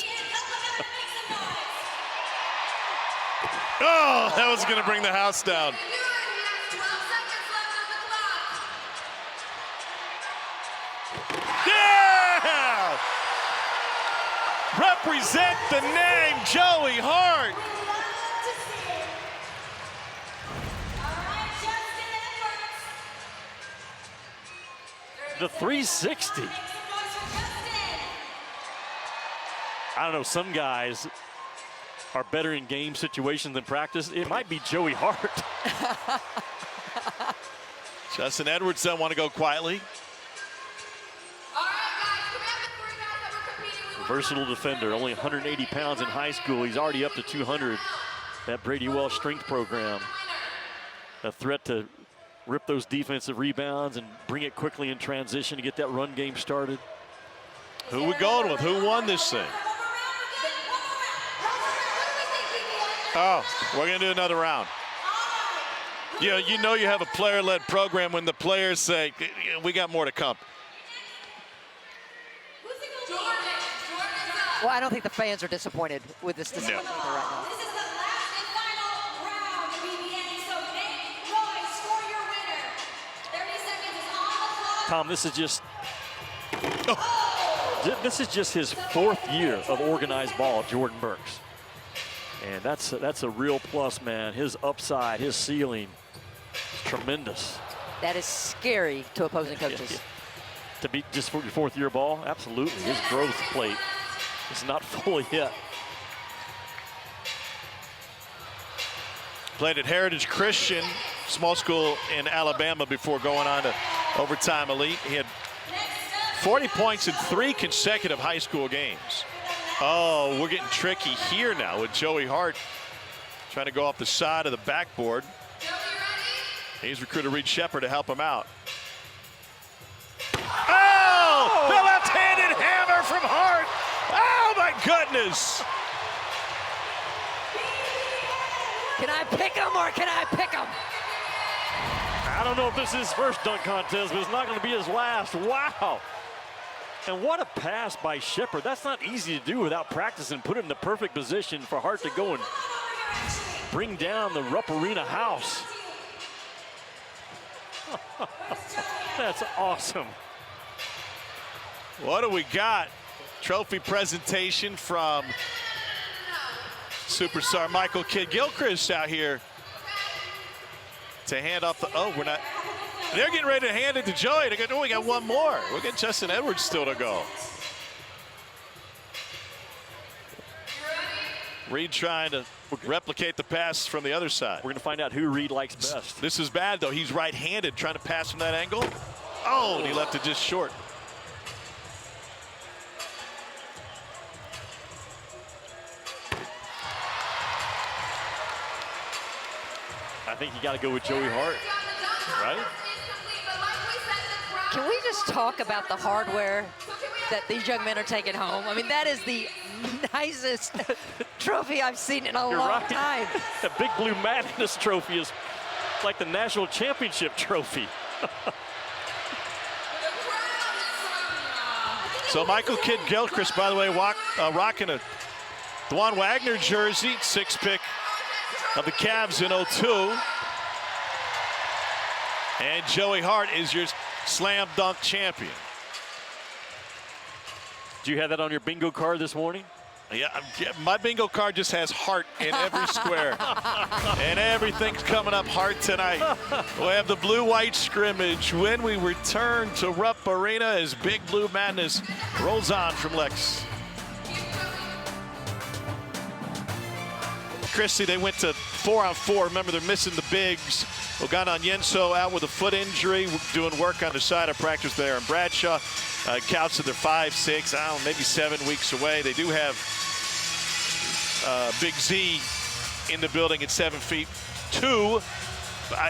Oh, that was going to bring the house down. Yeah! Represent the name, Joey Hart. The 360. I don't know, some guys are better in game situations than practice. It might be Joey Hart. Justin Edwards doesn't want to go quietly. Versatile defender, only 180 pounds in high school. He's already up to 200. That Brady Welsh strength program. A threat to rip those defensive rebounds and bring it quickly in transition to get that run game started. Who we going with? Who won this thing? Oh, we're going to do another round. You know you have a player-led program when the players say, we got more to come. Well, I don't think the fans are disappointed with this decision right now. Tom, this is just his 4th year of organized ball, Jordan Burks. And that's a real plus, man. His upside, his ceiling is tremendous. That is scary to opposing coaches. Yeah. To be just for your 4th year ball, absolutely. His growth plate is not full yet. Played at Heritage Christian, small school in Alabama before going on to overtime elite. He had 40 points in 3 consecutive high school games. Oh, we're getting tricky here now with Joey Hart trying to go off the side of the backboard. He's recruited Reed Shepard to help him out. Oh, the left-handed hammer from Hart. Oh, my goodness. Can I pick him or can I pick him? I don't know if this is his first dunk contest, but it's not going to be his last. Wow. And what a pass by Shepard. That's not easy to do without practice and put it in the perfect position for Hart to go and bring down the Rupp Arena house. That's awesome. What do we got? Trophy presentation from superstar Michael Kidd-Gilchrist out here to hand off the, oh, we're not, they're getting ready to hand it to Joey. They go, oh, we got one more. We got Justin Edwards still to go. Reed trying to replicate the pass from the other side. We're going to find out who Reed likes best. This is bad, though. He's right-handed, trying to pass from that angle. Oh, and he left it just short. I think you got to go with Joey Hart, right? Can we just talk about the hardware that these young men are taking home? I mean, that is the nicest trophy I've seen in a long time. The Big Blue Madness trophy is like the national championship trophy. So Michael Kidd-Gilchrist, by the way, rocking a Dwan Wagner jersey, 6th pick of the Cavs in 02. And Joey Hart is your slam dunk champion. Do you have that on your bingo card this morning? Yeah, my bingo card just has heart in every square. And everything's coming up hard tonight. We'll have the blue-white scrimmage when we return to Rupp Arena as Big Blue Madness rolls on from Lex. Christie, they went to 4-on-4. Remember, they're missing the bigs. Ogana Yenso out with a foot injury, doing work on the side of practice there. And Bradshaw counts that they're 5, 6, I don't know, maybe 7 weeks away. They do have Big Z in the building at 7'2".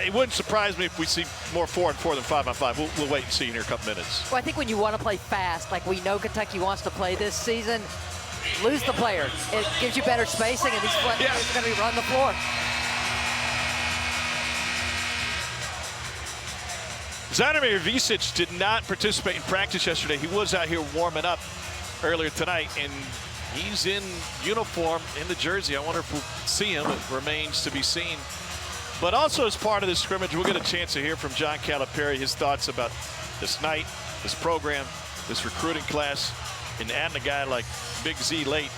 It wouldn't surprise me if we see more 4-on-4 than 5-on-5. We'll wait and see in here a couple minutes. Well, I think when you want to play fast, like we know Kentucky wants to play this season, lose the player. It gives you better spacing, and these players are going to run the floor. Zvonimir Visic did not participate in practice yesterday. He was out here warming up earlier tonight, and he's in uniform in the jersey. I wonder if we'll see him. It remains to be seen. But also as part of this scrimmage, we'll get a chance to hear from John Calipari, his thoughts about this night, this program, this recruiting class, and adding a guy like Big Z late.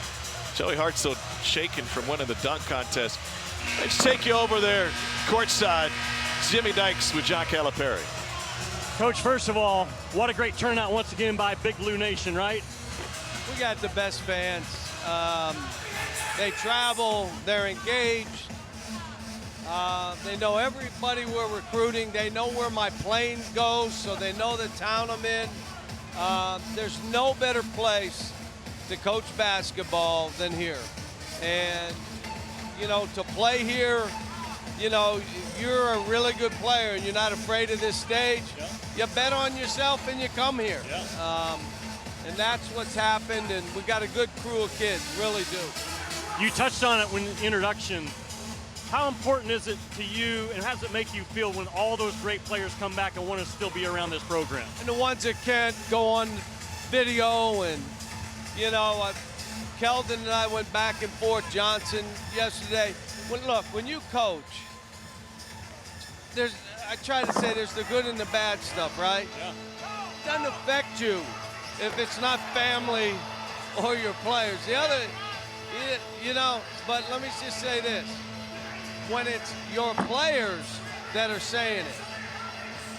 Joey Hart's still shaking from winning the dunk contest. Let's take you over there courtside. Jimmy Dykes with John Calipari. Coach, first of all, what a great turnout once again by Big Blue Nation, right? We got the best fans. They travel, they're engaged. They know everybody we're recruiting. They know where my plane goes, so they know the town I'm in. There's no better place to coach basketball than here. And, you know, to play here, you know, you're a really good player and you're not afraid of this stage. Yeah. You bet on yourself and you come here. Yeah. And that's what's happened, and we got a good crew of kids, really do. You touched on it when introduction. How important is it to you, and how does it make you feel when all those great players come back and want to still be around this program? And the ones that can't go on video, and, you know, Keldon and I went back and forth, Johnson yesterday. Look, when you coach, I try to say there's the good and the bad stuff, right? Yeah. It doesn't affect you if it's not family or your players. The other, you know, but let me just say this. When it's your players that are saying it,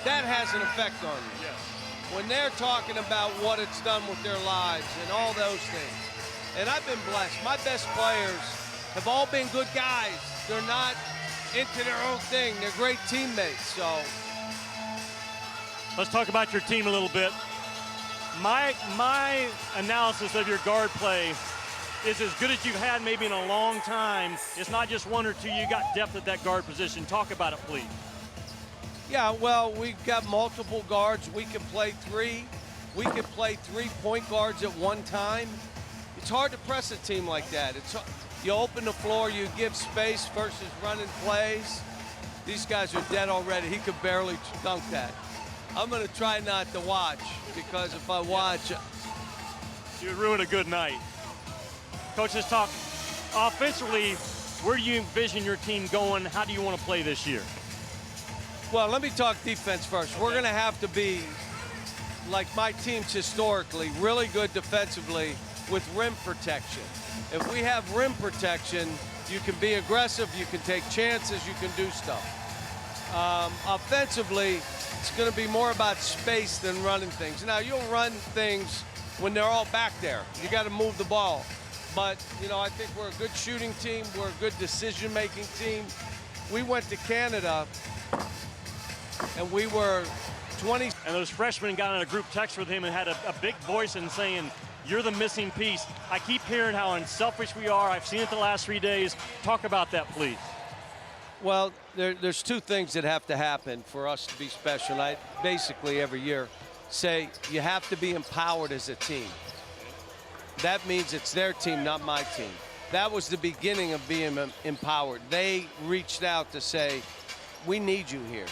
that has an effect on you. Yes. When they're talking about what it's done with their lives and all those things. And I've been blessed. My best players have all been good guys. They're not into their own thing. They're great teammates, so. Let's talk about your team a little bit. My analysis of your guard play is as good as you've had maybe in a long time. It's not just one or two. You got depth at that guard position. Talk about it, please. Yeah, well, we've got multiple guards. We can play three. We can play 3 point guards at one time. It's hard to press a team like that. You open the floor, you give space versus running plays. These guys are dead already. He could barely dunk that. I'm going to try not to watch, because if I watch, you would ruin a good night. Coach, let's talk offensively. Where do you envision your team going? How do you want to play this year? Well, let me talk defense first. We're going to have to be, like my teams historically, really good defensively with rim protection. If we have rim protection, you can be aggressive, you can take chances, you can do stuff. Offensively, it's going to be more about space than running things. Now, you'll run things when they're all back there. You got to move the ball. But, you know, I think we're a good shooting team. We're a good decision-making team. We went to Canada, and we were 20. And those freshmen got in a group text with him and had a big voice in saying, you're the missing piece. I keep hearing how unselfish we are. I've seen it the last 3 days. Talk about that, please. Well, there's two things that have to happen for us to be special. I basically every year say you have to be empowered as a team. That means it's their team, not my team. That was the beginning of being empowered. They reached out to say, we need you here.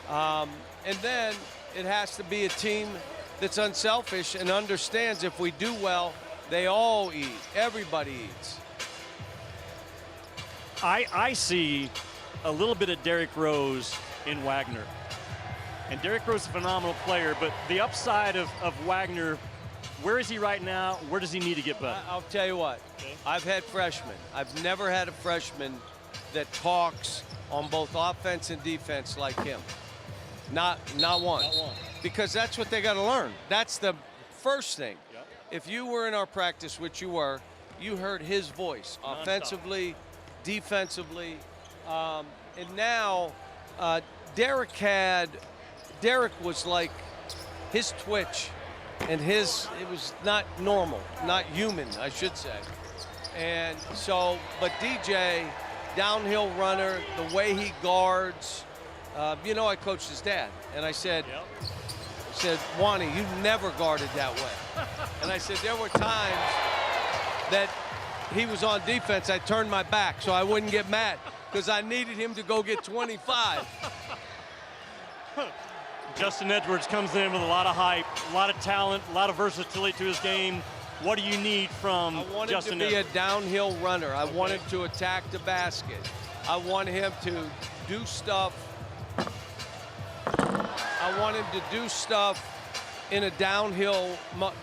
And then it has to be a team that's unselfish and understands if we do well, they all eat. Everybody eats. I see a little bit of Derrick Rose in Wagner. And Derrick Rose is a phenomenal player, but the upside of Wagner Where is he right now? Where does he need to get better? I'll tell you what. Okay. I've had freshmen. I've never had a freshman that talks on both offense and defense like him. Not one. Not one. Because that's what they got to learn. That's the first thing. Yep. If you were in our practice, which you were, you heard his voice, offensively, defensively. And now Derek was like, his twitch and it was not normal, not human, I should say. And so, but DJ, downhill runner, the way he guards, I coached his dad, and I said, Wani, you never guarded that way. And I said, there were times that he was on defense, I turned my back so I wouldn't get mad because I needed him to go get 25. Justin Edwards comes in with a lot of hype, a lot of talent, a lot of versatility to his game. What do you need from Justin Edwards? I want him to be a downhill runner. I want him to attack the basket. I want him to do stuff. I want him to do stuff in a downhill.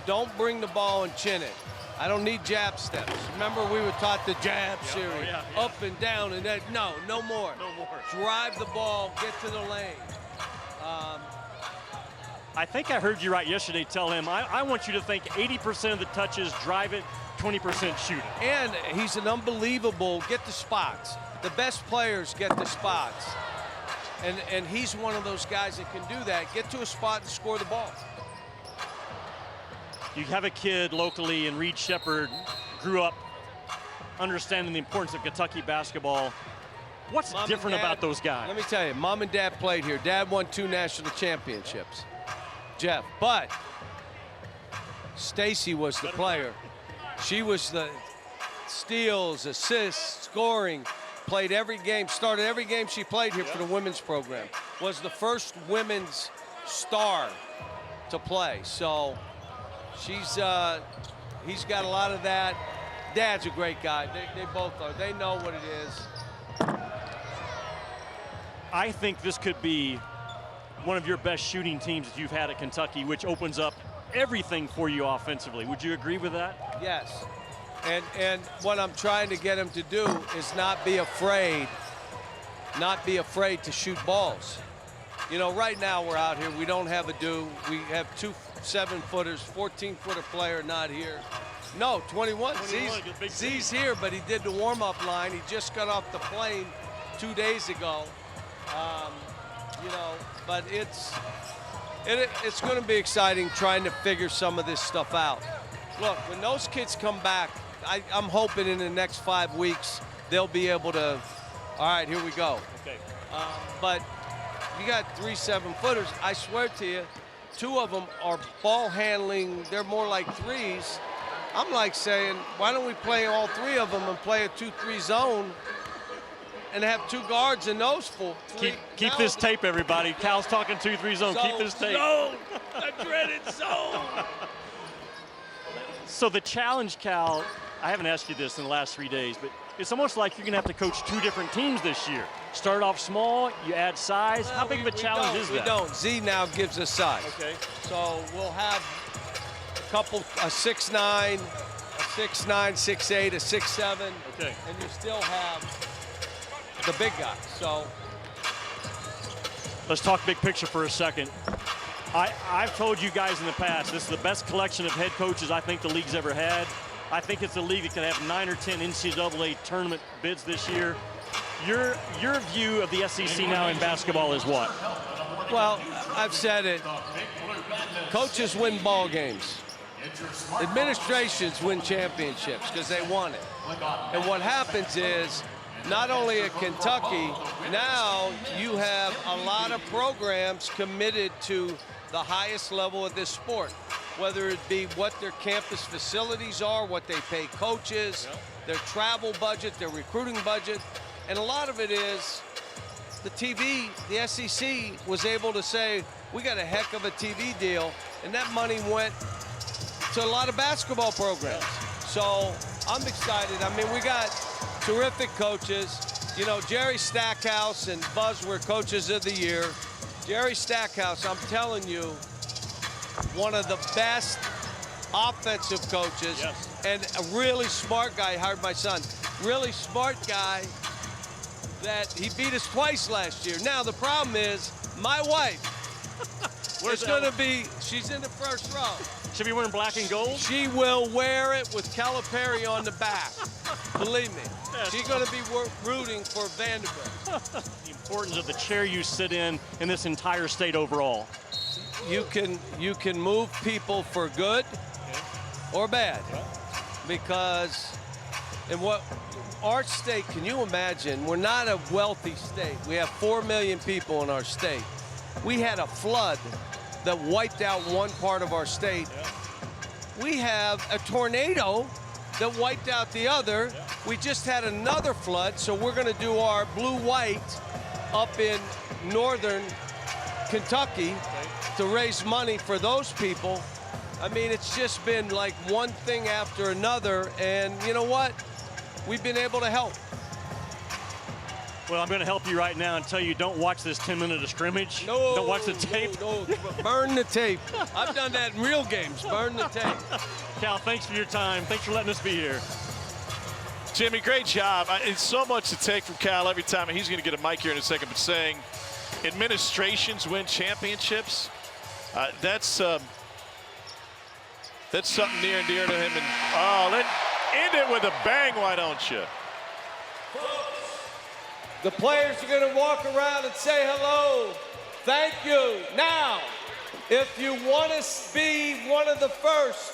Don't bring the ball and chin it. I don't need jab steps. Remember, we were taught the jab series, up and down, and that. No more. No more. Drive the ball, get to the lane. I think I heard you right yesterday tell him, I want you to think 80% of the touches, drive it, 20% shoot it. And he's an unbelievable, get the spots. The best players get the spots. And he's one of those guys that can do that, get to a spot and score the ball. You have a kid locally in Reed Shepherd, grew up understanding the importance of Kentucky basketball. What's different about those guys? Let me tell you, Mom and Dad played here. Dad won 2 national championships, Jeff. But Stacy was the player. She was the steals, assists, scoring, played every game, started every game she played here for the women's program. Was the first women's star to play. So he's got a lot of that. Dad's a great guy. They both are. They know what it is. I think this could be one of your best shooting teams that you've had at Kentucky, which opens up everything for you offensively. Would you agree with that? Yes. And what I'm trying to get him to do is not be afraid to shoot balls. You know, right now we're out here, we don't have a do. We have 2 7-footers, 14-footer player not here. No, 21. Z's here, but he did the warm-up line. He just got off the plane 2 days ago. But it's going to be exciting trying to figure some of this stuff out. Look, when those kids come back, I'm hoping in the next 5 weeks they'll be able to, all right, here we go. Okay. But you got 3 7-footers. I swear to you, 2 of them are ball handling. They're more like 3s. I'm like saying, why don't we play all 3 of them and play a 2-3 zone and have 2 guards in those 4. Keep this tape, everybody. Cal's talking 2-3 zone. Keep this tape. Zone, the dreaded zone. So the challenge, Cal, I haven't asked you this in the last 3 days, but it's almost like you're going to have to coach 2 different teams this year. Start off small, you add size. How big of a challenge is that? We don't. Z now gives us size. Okay. So we'll have a 6'9", a 6'9", 6'8", a 6'7". Okay. And you still have the big guys. So let's talk big picture for a second. I've told you guys in the past, this is the best collection of head coaches I think the league's ever had. I think it's a league that could have 9 or 10 NCAA tournament bids this year. Your view of the SEC now in basketball is what? Well, I've said it. Coaches win ball games. Administrations win championships because they want it. And what happens is, not only at Kentucky, now you have a lot of programs committed to the highest level of this sport, whether it be what their campus facilities are, what they pay coaches, their travel budget, their recruiting budget. And a lot of it is the TV, the SEC was able to say, we got a heck of a TV deal, and that money went to a lot of basketball programs. So I'm excited. I mean, we got terrific coaches. You know, Jerry Stackhouse and Buzz were coaches of the year. Jerry Stackhouse, I'm telling you, one of the best offensive coaches, and a really smart guy hired my son. Really smart guy that he beat us twice last year. Now, the problem is my wife is going to be, she's in the first row. She'll be wearing black and gold? She will wear it with Calipari on the back. Believe me. She's going to be rooting for Vanderbilt. The importance of the chair you sit in this entire state overall. You can move people for good or bad, because in what our state, can you imagine? We're not a wealthy state. We have 4 million people in our state. We had a flood that wiped out one part of our state. We have a tornado that wiped out the other. We just had another flood, so we're going to do our blue-white up in northern Kentucky to raise money for those people. I mean, it's just been like one thing after another, and you know what? We've been able to help. Well, I'm going to help you right now and tell you, don't watch this 10-minute scrimmage. No, don't watch the tape. No, burn the tape. I've done that in real games. Burn the tape. Cal, thanks for your time. Thanks for letting us be here. Jimmy, great job. It's so much to take from Cal every time, and he's going to get a mic here in a second, but saying administrations win championships, that's something near and dear to him. And let end it with a bang, why don't you? The players are going to walk around and say hello. Thank you. Now, if you want to be one of the first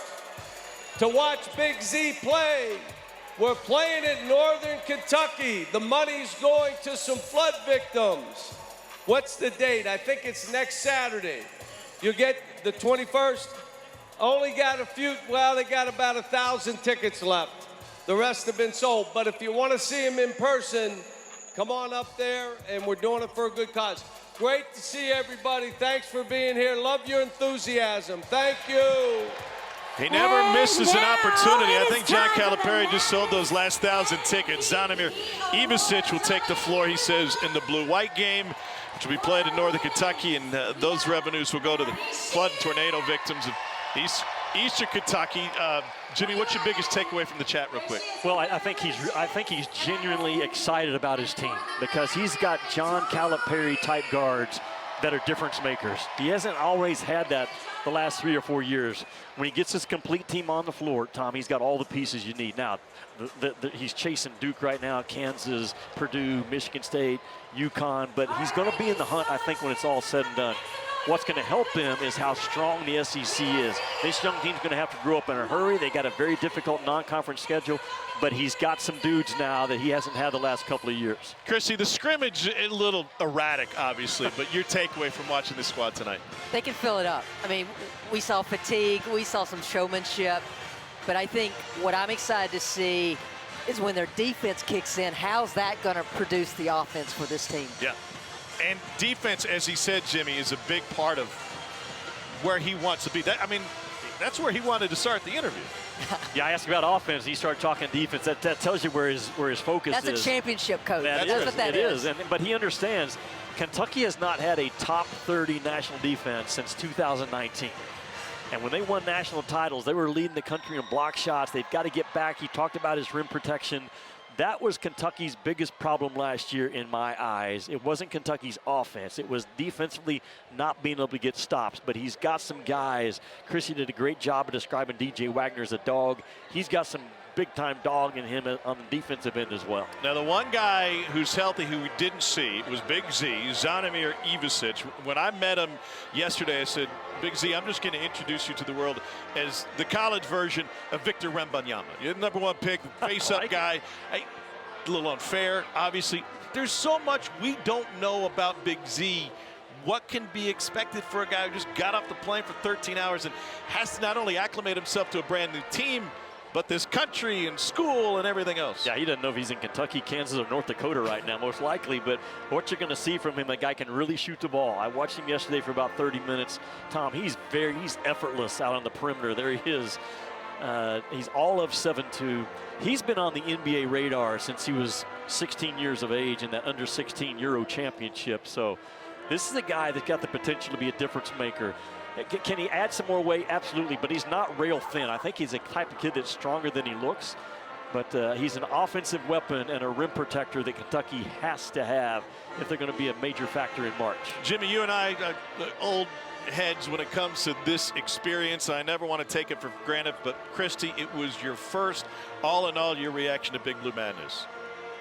to watch Big Z play, we're playing in Northern Kentucky. The money's going to some flood victims. What's the date? I think it's next Saturday. You get the 21st. Only got a few, well, they got about 1,000 tickets left. The rest have been sold. But if you want to see them in person, come on up there, and we're doing it for a good cause. Great to see everybody. Thanks for being here. Love your enthusiasm. Thank you. He never misses an opportunity. I think John Calipari just sold those last 1,000 tickets. Zanimir Ivicic will take the floor, he says, in the blue-white game, which will be played in Northern Kentucky, and those revenues will go to the flood and tornado victims of Eastern Kentucky. Jimmy, what's your biggest takeaway from the chat, real quick? Well, I think he's genuinely excited about his team, because he's got John Calipari type guards that are difference makers. He hasn't always had that the last 3 or 4 years. When he gets his complete team on the floor, Tom, he's got all the pieces you need. Now, he's chasing Duke right now, Kansas, Purdue, Michigan State, UConn, but he's going to be in the hunt, I think, when it's all said and done. What's going to help them is how strong the SEC is. This young team's going to have to grow up in a hurry. They got a very difficult non-conference schedule, but he's got some dudes now that he hasn't had the last couple of years. Chrissy, the scrimmage a little erratic, obviously, but your takeaway from watching this squad tonight? They can fill it up. I mean, we saw fatigue, we saw some showmanship, but I think what I'm excited to see is when their defense kicks in, how's that going to produce the offense for this team? Yeah. And defense, as he said, Jimmy, is a big part of where he wants to be. That's where he wanted to start the interview. Yeah, I asked about offense. He started talking defense. That tells you where his focus is. That's a championship coach. That's what that is. But he understands Kentucky has not had a top 30 national defense since 2019. And when they won national titles, they were leading the country in block shots. They've got to get back. He talked about his rim protection. That was Kentucky's biggest problem last year in my eyes. It wasn't Kentucky's offense. It was defensively not being able to get stops. But he's got some guys. Chrissy did a great job of describing DJ Wagner as a dog. He's got some big-time dog in him on the defensive end as well. Now, the one guy who's healthy who we didn't see was Big Z, Zanimir Ivicic. When I met him yesterday, I said, Big Z, I'm just going to introduce you to the world as the college version of Victor Wembanyama. You're the #1 pick, face-up guy. A little unfair, obviously. There's so much we don't know about Big Z. What can be expected for a guy who just got off the plane for 13 hours and has to not only acclimate himself to a brand new team, but this country and school and everything else? Yeah, he doesn't know if he's in Kentucky, Kansas, or North Dakota right now, most likely. But what you're going to see from him, a guy can really shoot the ball. I watched him yesterday for about 30 minutes. Tom, he's effortless out on the perimeter. There he is. He's all of 7'2". He's been on the NBA radar since he was 16 years of age in that under-16 Euro championship. So this is a guy that's got the potential to be a difference maker. Can he add some more weight? Absolutely, but he's not rail thin. I think he's a type of kid that's stronger than he looks. But he's an offensive weapon and a rim protector that Kentucky has to have if they're going to be a major factor in March. Jimmy, you and I, old heads when it comes to this experience. I never want to take it for granted, but Christy, it was your first, all in all, your reaction to Big Blue Madness.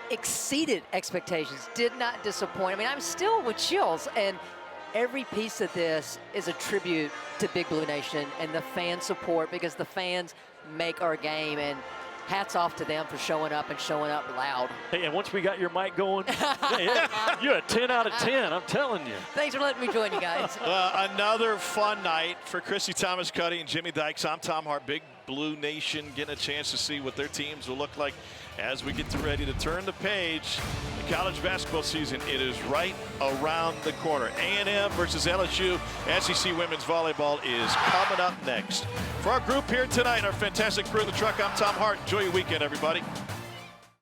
Exceeded expectations, did not disappoint. I mean, I'm still with chills, and every piece of this is a tribute to Big Blue Nation and the fan support, because the fans make our game, and hats off to them for showing up and showing up loud. Hey, and once we got your mic going, you're a 10 out of 10, I'm telling you. Thanks for letting me join you guys. Another fun night for Christy Thomas-Cuddy and Jimmy Dykes. I'm Tom Hart. Big Blue Nation getting a chance to see what their teams will look like as we get ready to turn the page. The college basketball season, it is right around the corner. A&M versus LSU. SEC women's volleyball is coming up next. For our group here tonight, our fantastic crew in the truck, I'm Tom Hart. Enjoy your weekend, everybody.